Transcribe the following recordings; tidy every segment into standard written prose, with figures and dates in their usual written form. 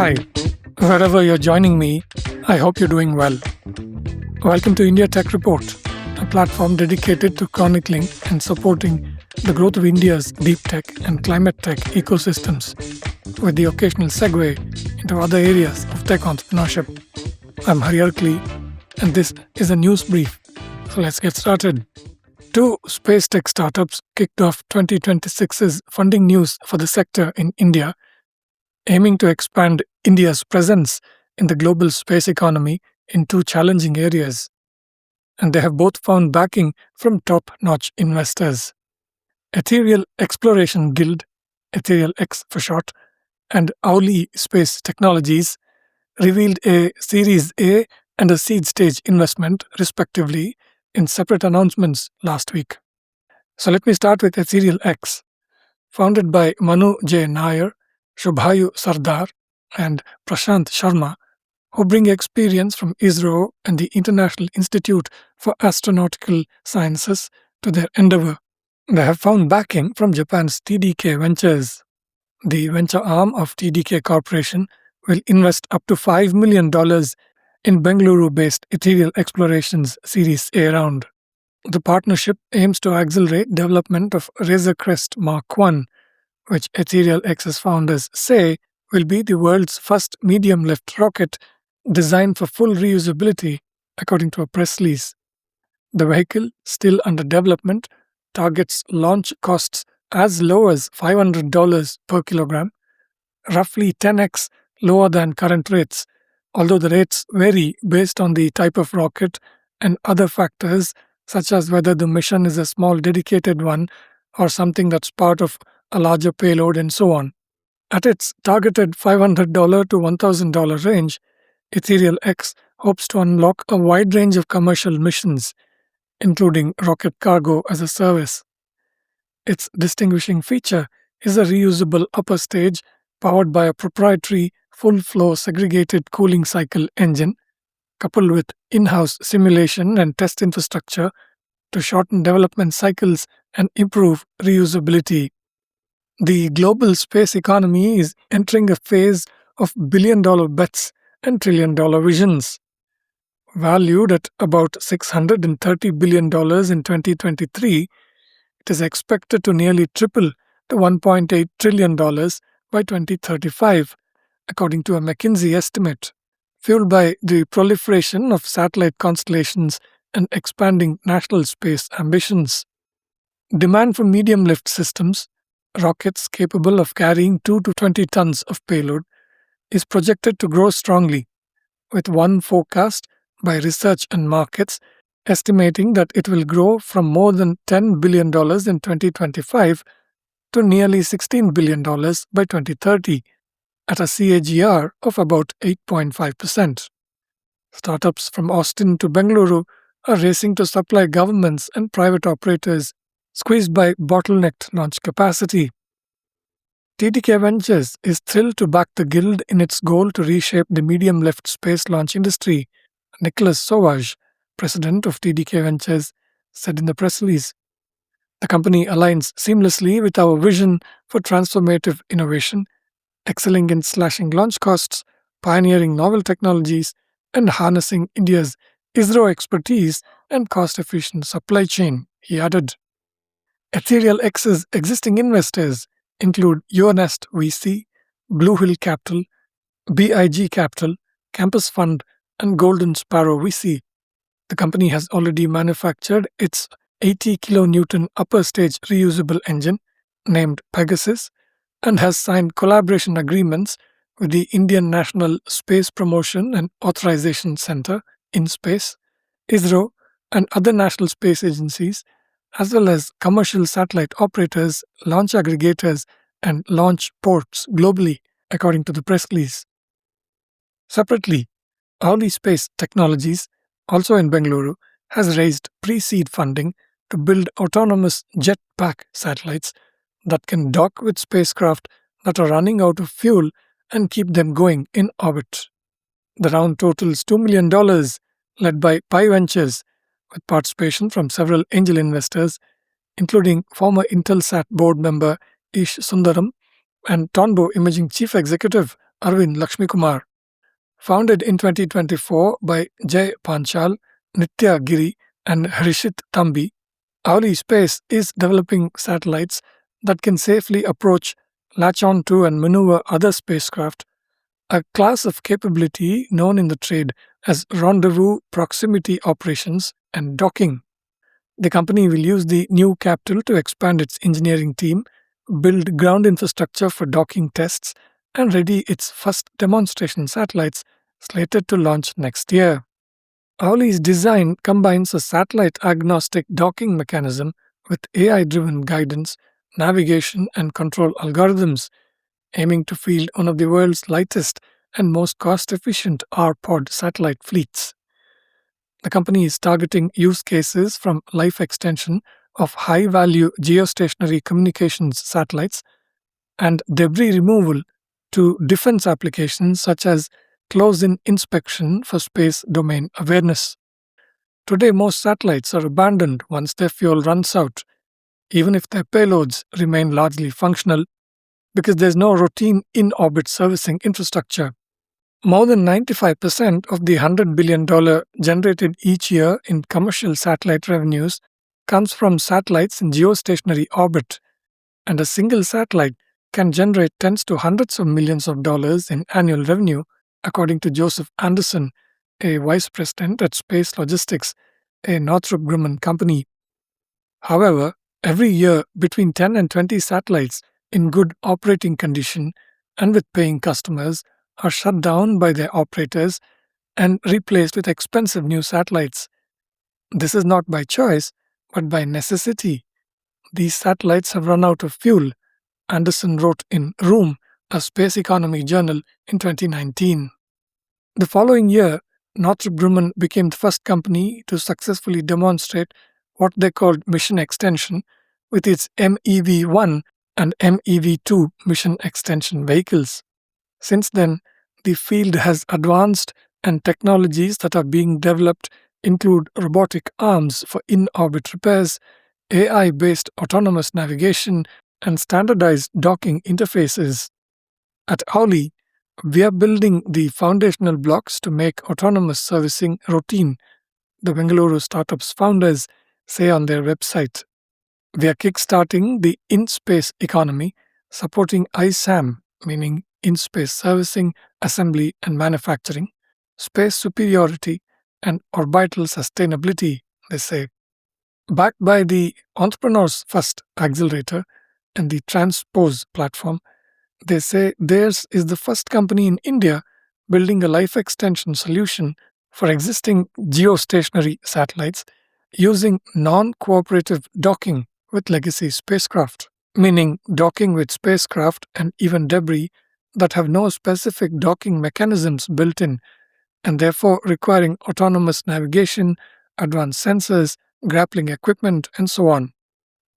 Hi, wherever you're joining me, I hope you're doing well. Welcome to India Tech Report, a platform dedicated to chronicling and supporting the growth of India's deep tech and climate tech ecosystems, with the occasional segue into other areas of tech entrepreneurship. I'm Hariyarkli, and this is a news brief. So let's get started. Two space tech startups kicked off 2026's funding news for the sector in India, aiming to expand India's presence in the global space economy in two challenging areas. And they have both found backing from top-notch investors. Ethereal Exploration Guild, EtherealX for short, and Aule Space Technologies revealed a Series A and a seed stage investment, respectively, in separate announcements last week. So let me start with EtherealX. Founded by Manu J Nair, Shubhayu Sardar, and Prashanth Sharma, who bring experience from ISRO and the International Institute for Astronautical Sciences to their endeavour. They have found backing from Japan's TDK Ventures. The venture arm of TDK Corporation will invest up to $5 million in Bengaluru-based Ethereal Exploration's Series A round. The partnership aims to accelerate development of Razor Crest Mk-1, which EtherealX's founders say will be the world's first medium-lift rocket designed for full reusability, according to a press release. The vehicle, still under development, targets launch costs as low as $500 per kilogram, roughly 10x lower than current rates, although the rates vary based on the type of rocket and other factors such as whether the mission is a small dedicated one or something that's part of a larger payload and so on. At its targeted $500 to $1,000 range, EtherealX hopes to unlock a wide range of commercial missions, including rocket cargo as a service. Its distinguishing feature is a reusable upper stage powered by a proprietary full-flow segregated cooling cycle engine, coupled with in-house simulation and test infrastructure to shorten development cycles and improve reusability. The global space economy is entering a phase of billion-dollar bets and trillion-dollar visions. Valued at about $630 billion in 2023, it is expected to nearly triple to $1.8 trillion by 2035, according to a McKinsey estimate, fueled by the proliferation of satellite constellations and expanding national space ambitions. Demand for medium-lift systems, rockets capable of carrying 2 to 20 tons of payload, is projected to grow strongly, with one forecast by Research and Markets estimating that it will grow from more than $10 billion in 2025 to nearly $16 billion by 2030, at a CAGR of about 8.5%. Startups from Austin to Bengaluru are racing to supply governments and private operators squeezed by bottlenecked launch capacity. TDK Ventures is thrilled to back the guild in its goal to reshape the medium-lift space launch industry, Nicholas Sauvage, president of TDK Ventures, said in the press release. The company aligns seamlessly with our vision for transformative innovation, excelling in slashing launch costs, pioneering novel technologies, and harnessing India's ISRO expertise and cost-efficient supply chain, he added. EtherealX's existing investors include Nest VC, Blue Hill Capital, BIG Capital, Campus Fund, and Golden Sparrow VC. The company has already manufactured its 80 kilonewton upper stage reusable engine, named Pegasus, and has signed collaboration agreements with the Indian National Space Promotion and Authorization Center, InSpace, ISRO, and other national space agencies, as well as commercial satellite operators, launch aggregators, and launch ports globally, according to the press release. Separately, Aule Space Technologies, also in Bengaluru, has raised pre-seed funding to build autonomous jetpack satellites that can dock with spacecraft that are running out of fuel and keep them going in orbit. The round totals $2 million, led by Pi Ventures, with participation from several angel investors, including former Intelsat board member Ish Sundaram and Tonbo Imaging Chief Executive Arvind Lakshmikumar. Founded in 2024 by Jay Panchal, Nitya Giri, and Hrishit Thambi, Aule Space is developing satellites that can safely approach, latch onto, and maneuver other spacecraft, a class of capability known in the trade as rendezvous proximity operations and docking. The company will use the new capital to expand its engineering team, build ground infrastructure for docking tests, and ready its first demonstration satellites slated to launch next year. Aule's design combines a satellite-agnostic docking mechanism with AI-driven guidance, navigation, and control algorithms, aiming to field one of the world's lightest and most cost-efficient R-pod satellite fleets. The company is targeting use cases from life extension of high-value geostationary communications satellites and debris removal to defense applications such as close-in inspection for space domain awareness. Today, most satellites are abandoned once their fuel runs out, even if their payloads remain largely functional, because there's no routine in-orbit servicing infrastructure. More than 95% of the $100 billion generated each year in commercial satellite revenues comes from satellites in geostationary orbit, and a single satellite can generate tens to hundreds of millions of dollars in annual revenue, according to Joseph Anderson, a vice president at Space Logistics, a Northrop Grumman company. However, every year between 10 and 20 satellites in good operating condition and with paying customers are shut down by their operators and replaced with expensive new satellites. This is not by choice, but by necessity. These satellites have run out of fuel, Anderson wrote in Room, a space economy journal, in 2019. The following year, Northrop Grumman became the first company to successfully demonstrate what they called mission extension with its MEV-1 and MEV-2 mission extension vehicles. Since then, the field has advanced, and technologies that are being developed include robotic arms for in-orbit repairs, AI-based autonomous navigation, and standardized docking interfaces. At Aule, we are building the foundational blocks to make autonomous servicing routine, the Bengaluru startup's founders say on their website. We are kickstarting the in-space economy, supporting ISAM, meaning in-space servicing, assembly and manufacturing, space superiority, and orbital sustainability, they say. Backed by the Entrepreneur's First Accelerator and the Transpose platform, they say theirs is the first company in India building a life extension solution for existing geostationary satellites using non-cooperative docking with legacy spacecraft, meaning docking with spacecraft and even debris that have no specific docking mechanisms built in, and therefore requiring autonomous navigation, advanced sensors, grappling equipment, and so on.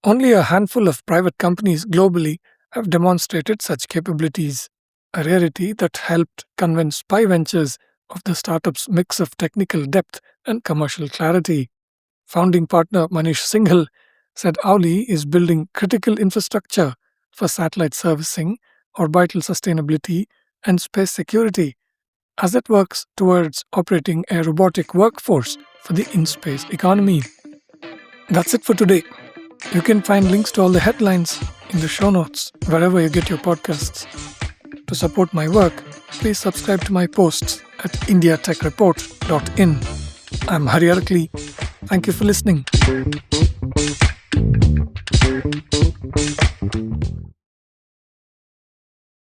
Only a handful of private companies globally have demonstrated such capabilities, a rarity that helped convince Pi Ventures of the startup's mix of technical depth and commercial clarity. Founding partner Manish Singhal said Aule is building critical infrastructure for satellite servicing, orbital sustainability, and space security as it works towards operating a robotic workforce for the in-space economy. That's it for today. You can find links to all the headlines in the show notes wherever you get your podcasts. To support my work, please subscribe to my posts at indiatechreport.in. I'm Hari Arakli. Thank you for listening.